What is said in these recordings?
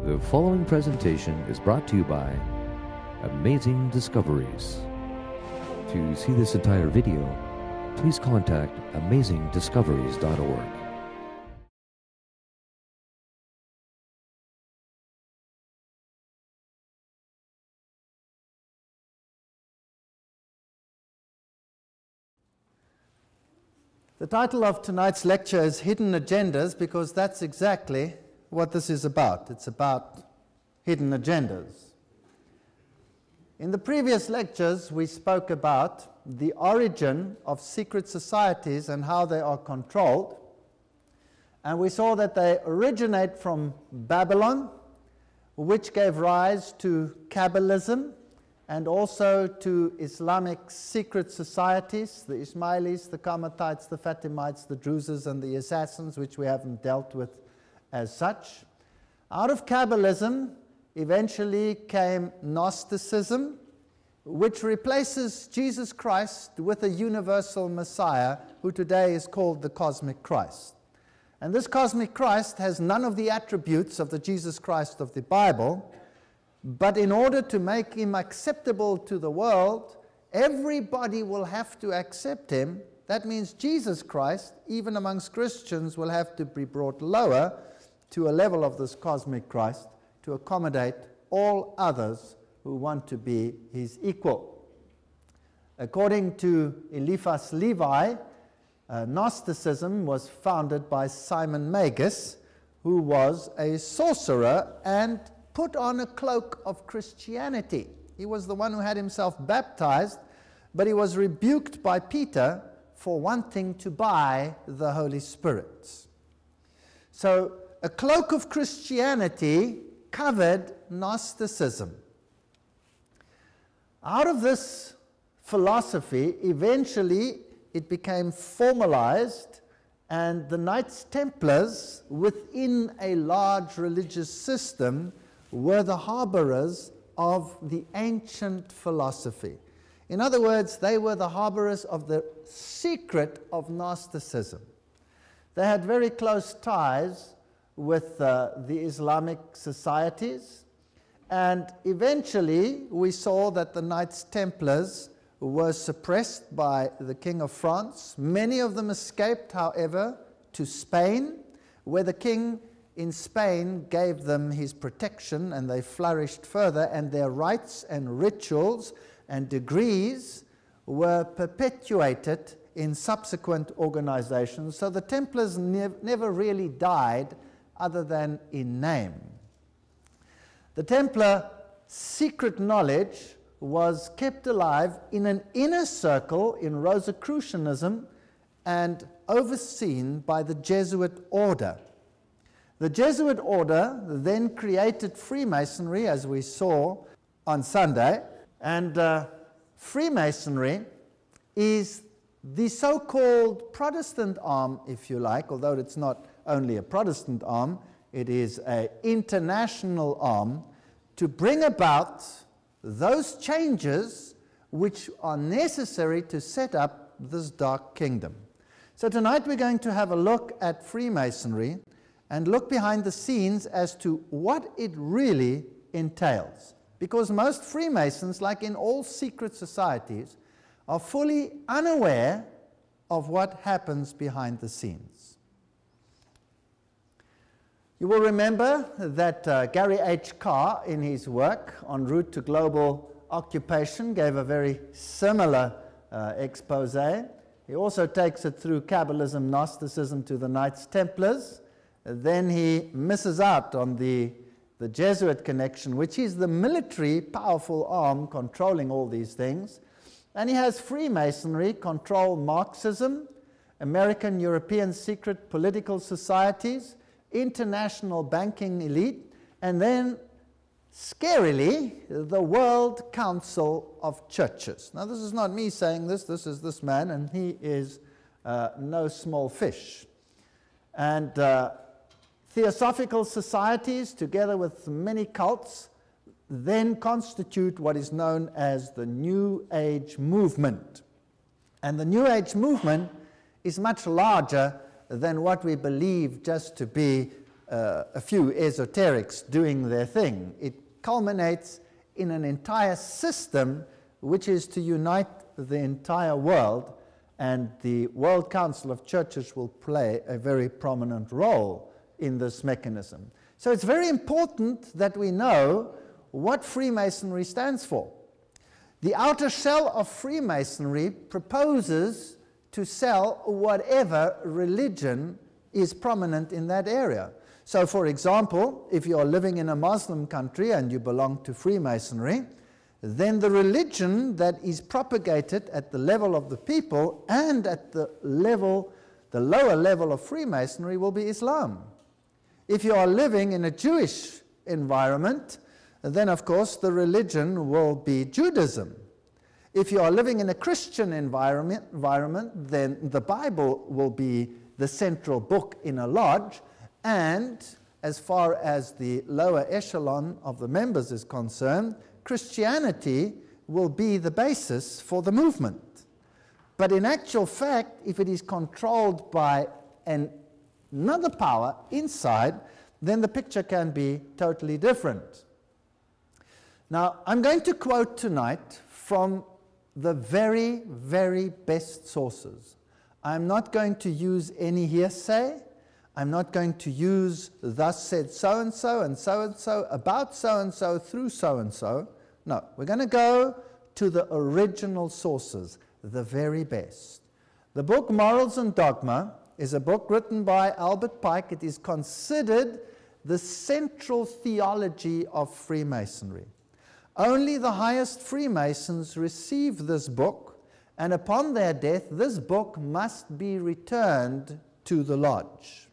The following presentation is brought to you by Amazing Discoveries. To see this entire video, please contact amazingdiscoveries.org. The title of tonight's lecture is Hidden Agendas, because that's exactly what this is about. It's about hidden agendas. In the previous lectures, we spoke about the origin of secret societies and how they are controlled. And we saw that they originate from Babylon, which gave rise to Cabalism, and also to Islamic secret societies, the Ismailis, the Carmatites, the Fatimites, the Druzes, and the Assassins, which we haven't dealt with as such. Out of Cabalism eventually came Gnosticism, which replaces Jesus Christ with a universal Messiah, who today is called the Cosmic Christ. And this Cosmic Christ has none of the attributes of the Jesus Christ of the Bible, but in order to make him acceptable to the world, everybody will have to accept him. That means Jesus Christ, even amongst Christians, will have to be brought lower to a level of this cosmic Christ to accommodate all others who want to be his equal. According to Eliphas Levi, Gnosticism was founded by Simon Magus, who was a sorcerer and put on a cloak of Christianity. He was the one who had himself baptized, but he was rebuked by Peter for wanting to buy the Holy Spirit. So a cloak of Christianity covered Gnosticism. Out of this philosophy, eventually it became formalized, and the Knights Templars, within a large religious system, were the harborers of the ancient philosophy. In other words, they were the harborers of the secret of Gnosticism. They had very close ties with the Islamic societies, and eventually we saw that the Knights Templars were suppressed by the King of France. Many of them escaped, however, to Spain, where the king in Spain gave them his protection, and they flourished further, and their rites and rituals and degrees were perpetuated in subsequent organizations. So the Templars never really died other than in name. The Templar secret knowledge was kept alive in an inner circle in Rosicrucianism and overseen by the Jesuit order. The Jesuit order then created Freemasonry, as we saw on Sunday, and Freemasonry is the so-called Protestant arm, if you like, although it's not only a Protestant arm, it is an international arm to bring about those changes which are necessary to set up this dark kingdom. So tonight we're going to have a look at Freemasonry and look behind the scenes as to what it really entails. Because most Freemasons, like in all secret societies, are fully unaware of what happens behind the scenes. You will remember that Gary H. Carr, in his work En Route to Global Occupation, gave a very similar expose. He also takes it through Cabalism, Gnosticism to the Knights Templars. Then he misses out on the Jesuit connection, which is the military powerful arm controlling all these things. And he has Freemasonry control Marxism, American European secret political societies, international banking elite, and then, scarily, the World Council of Churches. Now, this is not me saying this is this man, and he is no small fish. And Theosophical societies, together with many cults, then constitute what is known as the New Age movement. And the New Age movement is much larger than what we believe just to be a few esoterics doing their thing. It culminates in an entire system which is to unite the entire world, and the World Council of Churches will play a very prominent role in this mechanism. So it's very important that we know what Freemasonry stands for. The outer shell of Freemasonry proposes to sell whatever religion is prominent in that area. So, for example, if you are living in a Muslim country and you belong to Freemasonry, then the religion that is propagated at the level of the people and at the lower level of Freemasonry will be Islam. If you are living in a Jewish environment, then of course the religion will be Judaism. If you are living in a Christian environment, then the Bible will be the central book in a lodge, and as far as the lower echelon of the members is concerned, Christianity will be the basis for the movement. But in actual fact, if it is controlled by another power inside, then the picture can be totally different. Now, I'm going to quote tonight from the very, very best sources. I'm not going to use any hearsay. I'm not going to use thus said so-and-so and so-and-so about so-and-so through so-and-so. No, we're going to go to the original sources, the very best. The book Morals and Dogma is a book written by Albert Pike. It is considered the central theology of Freemasonry. Only the highest Freemasons receive this book, and upon their death, this book must be returned to the lodge.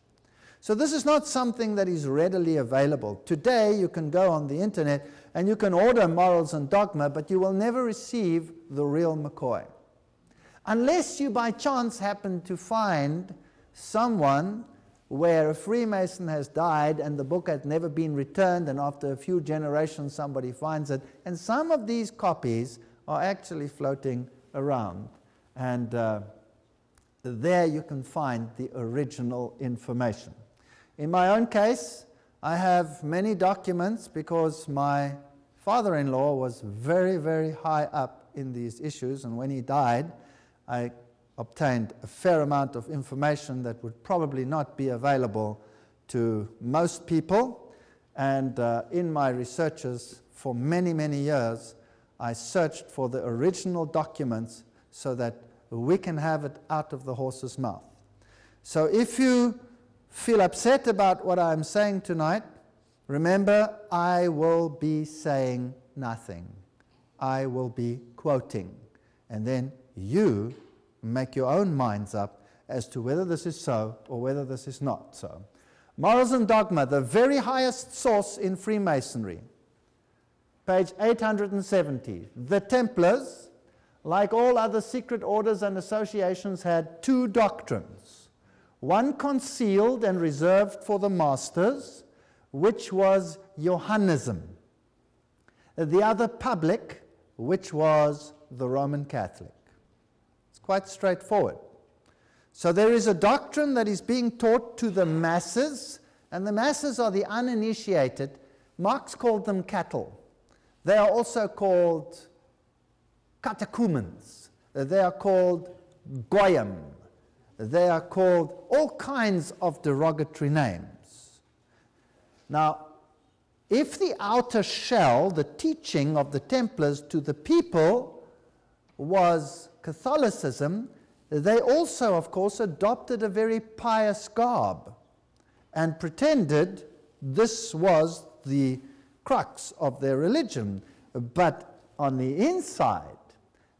So this is not something that is readily available. Today, you can go on the internet and you can order Morals and Dogma, but you will never receive the real McCoy. Unless you by chance happen to find someone where a Freemason has died and the book has never been returned, and after a few generations somebody finds it, and some of these copies are actually floating around, and there you can find the original information. In my own case, I have many documents because my father-in-law was very, very high up in these issues, and when he died, I obtained a fair amount of information that would probably not be available to most people. And in my researches for many, many years, I searched for the original documents so that we can have it out of the horse's mouth. So if you feel upset about what I'm saying tonight, remember, I will be saying nothing. I will be quoting. And then you make your own minds up as to whether this is so or whether this is not so. Morals and Dogma, the very highest source in Freemasonry. Page 870. The Templars, like all other secret orders and associations, had two doctrines. One concealed and reserved for the masters, which was Johannism. The other public, which was the Roman Catholic. It's quite straightforward. So there is a doctrine that is being taught to the masses, and the masses are the uninitiated. Marx called them cattle. They are also called catechumens. They are called goyim. They are called all kinds of derogatory names. Now, if the outer shell, the teaching of the Templars to the people, was Catholicism, they also, of course, adopted a very pious garb and pretended this was the crux of their religion. But on the inside,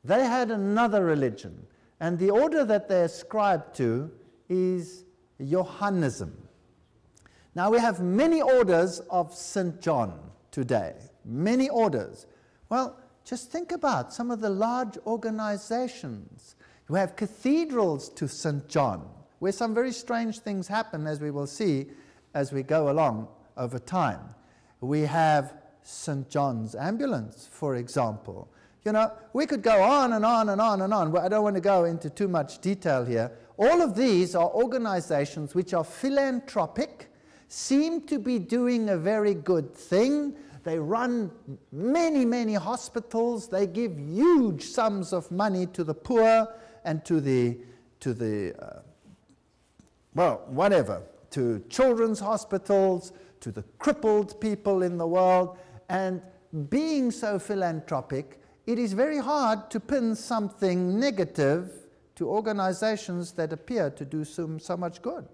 they had another religion, and the order that they ascribed to is Johannism. Now, we have many orders of St. John today, many orders. Well, just think about some of the large organizations. You have cathedrals to St. John, where some very strange things happen, as we will see as we go along over time. We have St. John's Ambulance, for example. You know, we could go on and on and on and on. I don't want to go into too much detail here. All of these are organizations which are philanthropic, seem to be doing a very good thing. They run many, many hospitals. They give huge sums of money to the poor and to children's hospitals, to the crippled people in the world. And being so philanthropic, it is very hard to pin something negative to organizations that appear to do so much good.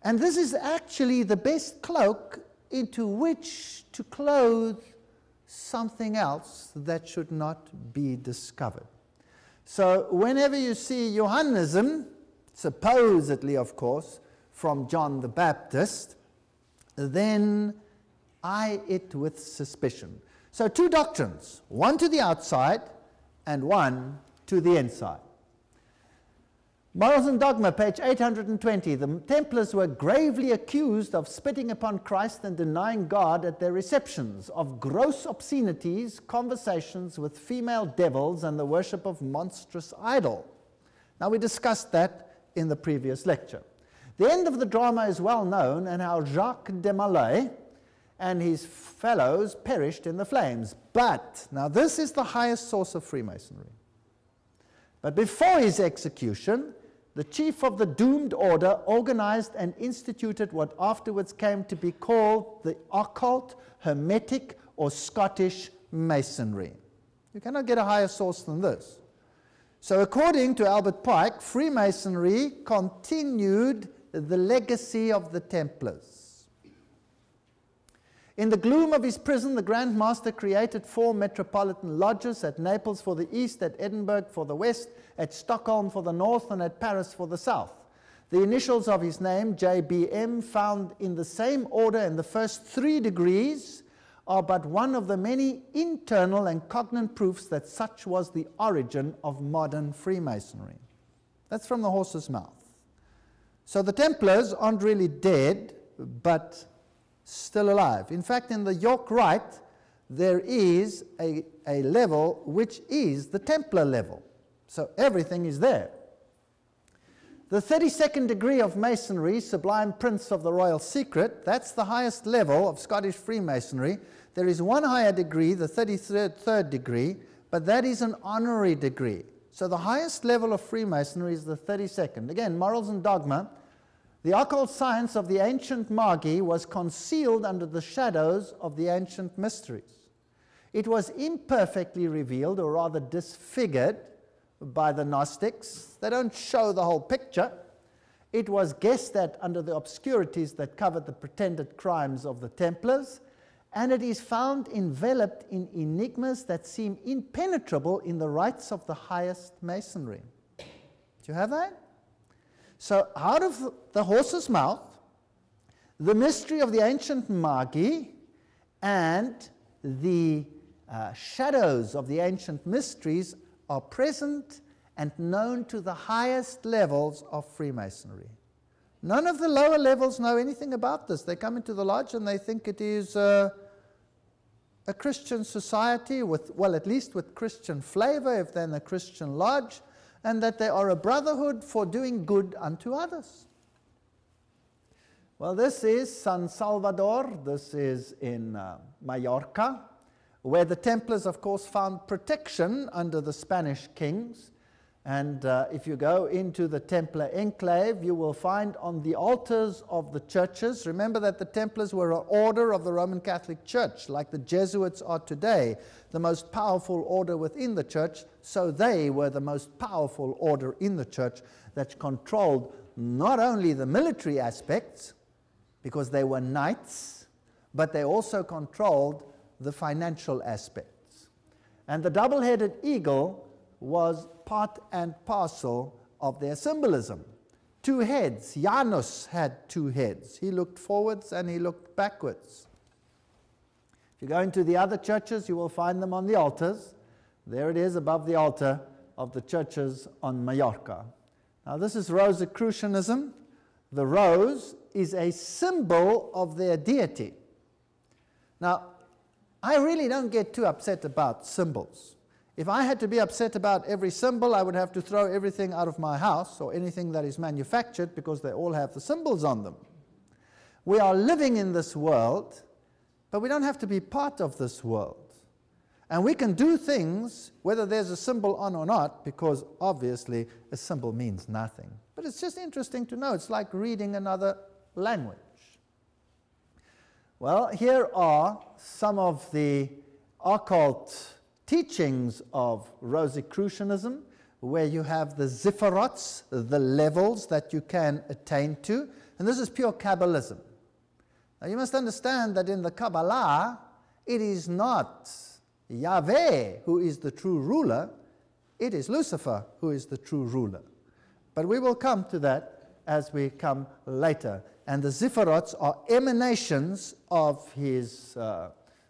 And this is actually the best cloak into which to clothe something else that should not be discovered. So whenever you see Johannism, supposedly, of course, from John the Baptist, then eye it with suspicion. So two doctrines, one to the outside and one to the inside. Morals and Dogma, page 820. The Templars were gravely accused of spitting upon Christ and denying God at their receptions, of gross obscenities, conversations with female devils, and the worship of monstrous idol. Now, we discussed that in the previous lecture. The end of the drama is well known, and how Jacques de Molay and his fellows perished in the flames. But, now this is the highest source of Freemasonry. But before his execution, the chief of the doomed order organized and instituted what afterwards came to be called the occult, Hermetic, or Scottish Masonry. You cannot get a higher source than this. So according to Albert Pike, Freemasonry continued the legacy of the Templars. In the gloom of his prison, the Grand Master created 4 metropolitan lodges, at Naples for the east, at Edinburgh for the west, at Stockholm for the north, and at Paris for the south. The initials of his name, JBM, found in the same order in the first 3 degrees, are but one of the many internal and cognate proofs that such was the origin of modern Freemasonry. That's from the horse's mouth. So the Templars aren't really dead, but still alive. In fact, in the York Rite, there is a level which is the Templar level. So everything is there. The 32nd degree of Masonry, Sublime Prince of the Royal Secret, that's the highest level of Scottish Freemasonry. There is one higher degree, the 33rd degree, but that is an honorary degree. So the highest level of Freemasonry is the 32nd. Again, Morals and Dogma. The occult science of the ancient Magi was concealed under the shadows of the ancient mysteries. It was imperfectly revealed, or rather disfigured, by the Gnostics. They don't show the whole picture. It was guessed at under the obscurities that covered the pretended crimes of the Templars, and it is found enveloped in enigmas that seem impenetrable in the rites of the highest Masonry. Do you have that? So out of the horse's mouth, the mystery of the ancient Magi and the shadows of the ancient mysteries are present and known to the highest levels of Freemasonry. None of the lower levels know anything about this. They come into the lodge and they think it is a Christian society with, well, at least with Christian flavor, if they're in a Christian lodge, and that they are a brotherhood for doing good unto others. Well, this is San Salvador. This is in Mallorca, where the Templars, of course, found protection under the Spanish kings. And if you go into the Templar enclave, you will find on the altars of the churches, remember that the Templars were an order of the Roman Catholic Church, like the Jesuits are today, the most powerful order within the church, so they were the most powerful order in the church that controlled not only the military aspects, because they were knights, but they also controlled the financial aspects. And the double-headed eagle was part and parcel of their symbolism. 2 heads. Janus had 2 heads. He looked forwards and he looked backwards. If you go into the other churches, you will find them on the altars. There it is above the altar of the churches on Mallorca. Now this is Rosicrucianism. The rose is a symbol of their deity. Now, I really don't get too upset about symbols. If I had to be upset about every symbol, I would have to throw everything out of my house or anything that is manufactured, because they all have the symbols on them. We are living in this world, but we don't have to be part of this world. And we can do things whether there's a symbol on or not, because obviously a symbol means nothing. But it's just interesting to know. It's like reading another language. Well, here are some of the occult teachings of Rosicrucianism, where you have the zipharots, the levels that you can attain to. And this is pure Cabalism. Now you must understand that in the Kabbalah, it is not Yahweh who is the true ruler, it is Lucifer who is the true ruler. But we will come to that as we come later. And the zipharots are emanations of his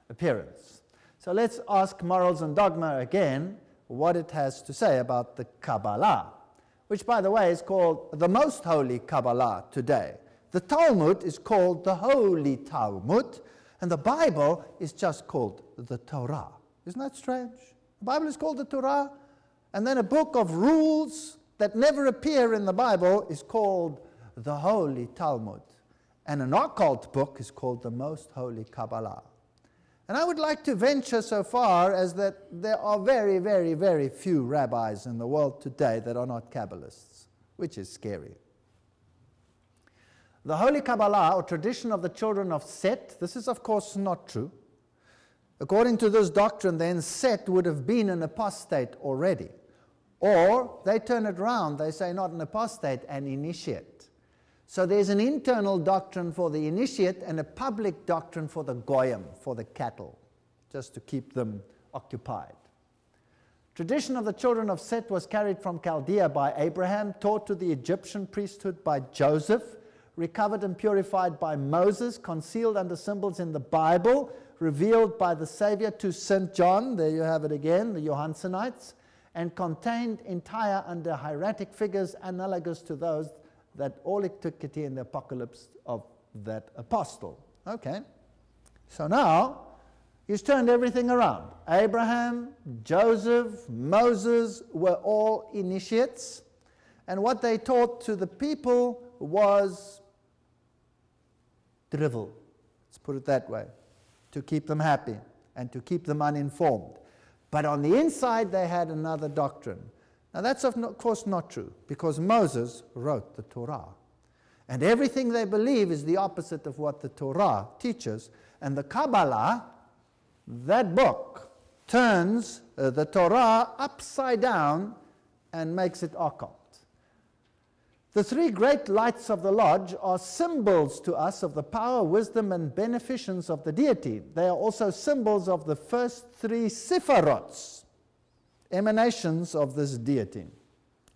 appearance. So let's ask Morals and Dogma again what it has to say about the Kabbalah, which, by the way, is called the most holy Kabbalah today. The Talmud is called the Holy Talmud, and the Bible is just called the Torah. Isn't that strange? The Bible is called the Torah, and then a book of rules that never appear in the Bible is called the Holy Talmud. And an occult book is called the Most Holy Kabbalah. And I would like to venture so far as that there are very, very, very few rabbis in the world today that are not Kabbalists, which is scary. The Holy Kabbalah, or tradition of the children of Set, this is of course not true. According to this doctrine, then, Set would have been an apostate already. Or they turn it around, they say not an apostate, an initiate. So there's an internal doctrine for the initiate and a public doctrine for the goyim, for the cattle, just to keep them occupied. Tradition of the children of Set was carried from Chaldea by Abraham, taught to the Egyptian priesthood by Joseph, recovered and purified by Moses, concealed under symbols in the Bible, revealed by the Savior to St. John, there you have it again, the Johansonites, and contained entire under hieratic figures analogous to those that all antiquity in the apocalypse of that apostle. Okay, so now he's turned everything around. Abraham, Joseph, Moses were all initiates, and what they taught to the people was drivel, let's put it that way, to keep them happy and to keep them uninformed. But on the inside they had another doctrine. Now that's of course not true, because Moses wrote the Torah. And everything they believe is the opposite of what the Torah teaches. And the Kabbalah, that book, turns the Torah upside down and makes it occult. The three great lights of the lodge are symbols to us of the power, wisdom, and beneficence of the deity. They are also symbols of the first three sephirots, emanations of this deity,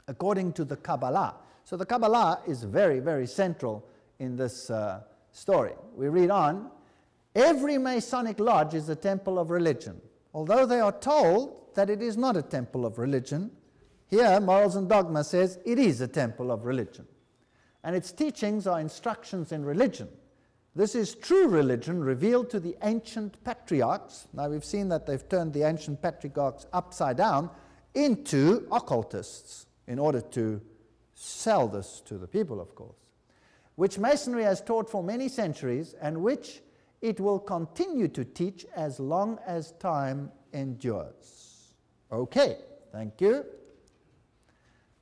according to the Kabbalah. So the Kabbalah is very, very central in this story. We read on. Every Masonic lodge is a temple of religion, although they are told that it is not a temple of religion. Here, Morals and Dogma says it is a temple of religion, and its teachings are instructions in religion. This is true religion revealed to the ancient patriarchs. Now we've seen that they've turned the ancient patriarchs upside down into occultists in order to sell this to the people, of course, which Masonry has taught for many centuries and which it will continue to teach as long as time endures. Okay, thank you.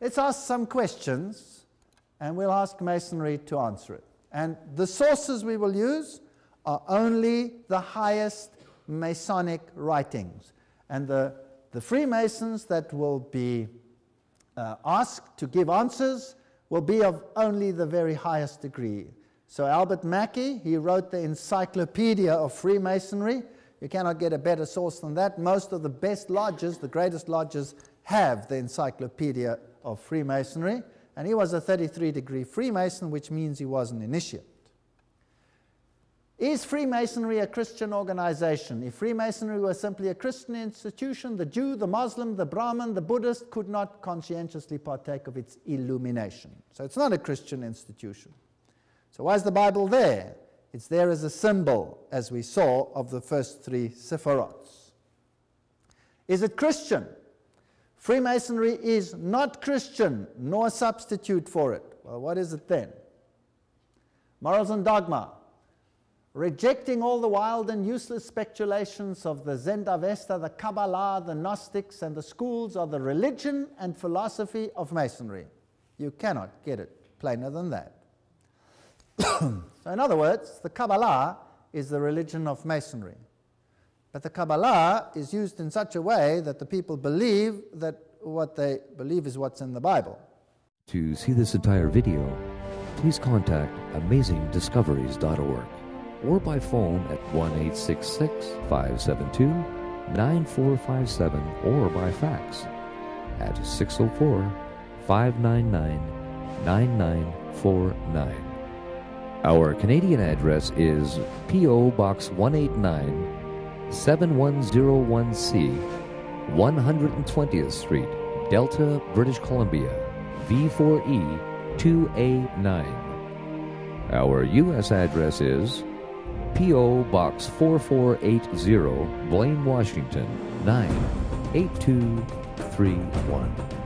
Let's ask some questions, and we'll ask Masonry to answer it. And the sources we will use are only the highest Masonic writings. And the Freemasons that will be asked to give answers will be of only the very highest degree. So Albert Mackey, he wrote the Encyclopedia of Freemasonry. You cannot get a better source than that. Most of the best lodges, the greatest lodges, have the Encyclopedia of Freemasonry, and he was a 33-degree Freemason, which means he was an initiate. Is Freemasonry a Christian organization? If Freemasonry were simply a Christian institution, the Jew, the Muslim, the Brahmin, the Buddhist could not conscientiously partake of its illumination. So it's not a Christian institution. So why is the Bible there? It's there as a symbol, as we saw, of the first three sephirots. Is it Christian? Freemasonry is not Christian, nor a substitute for it. Well, what is it then? Morals and Dogma. rejecting all the wild and useless speculations of the Zendavesta, the Kabbalah, the Gnostics, and the schools of the religion and philosophy of Masonry. You cannot get it plainer than that. So in other words, the Kabbalah is the religion of Masonry. But the Kabbalah is used in such a way that the people believe that what they believe is what's in the Bible. To see this entire video, please contact amazingdiscoveries.org or by phone at 1-866-572-9457 or by fax at 604-599-9949. Our Canadian address is P.O. Box 189, 7101C, 120th Street, Delta, British Columbia, V4E 2A9. Our U.S. address is P.O. Box 4480, Blaine, Washington, 98231.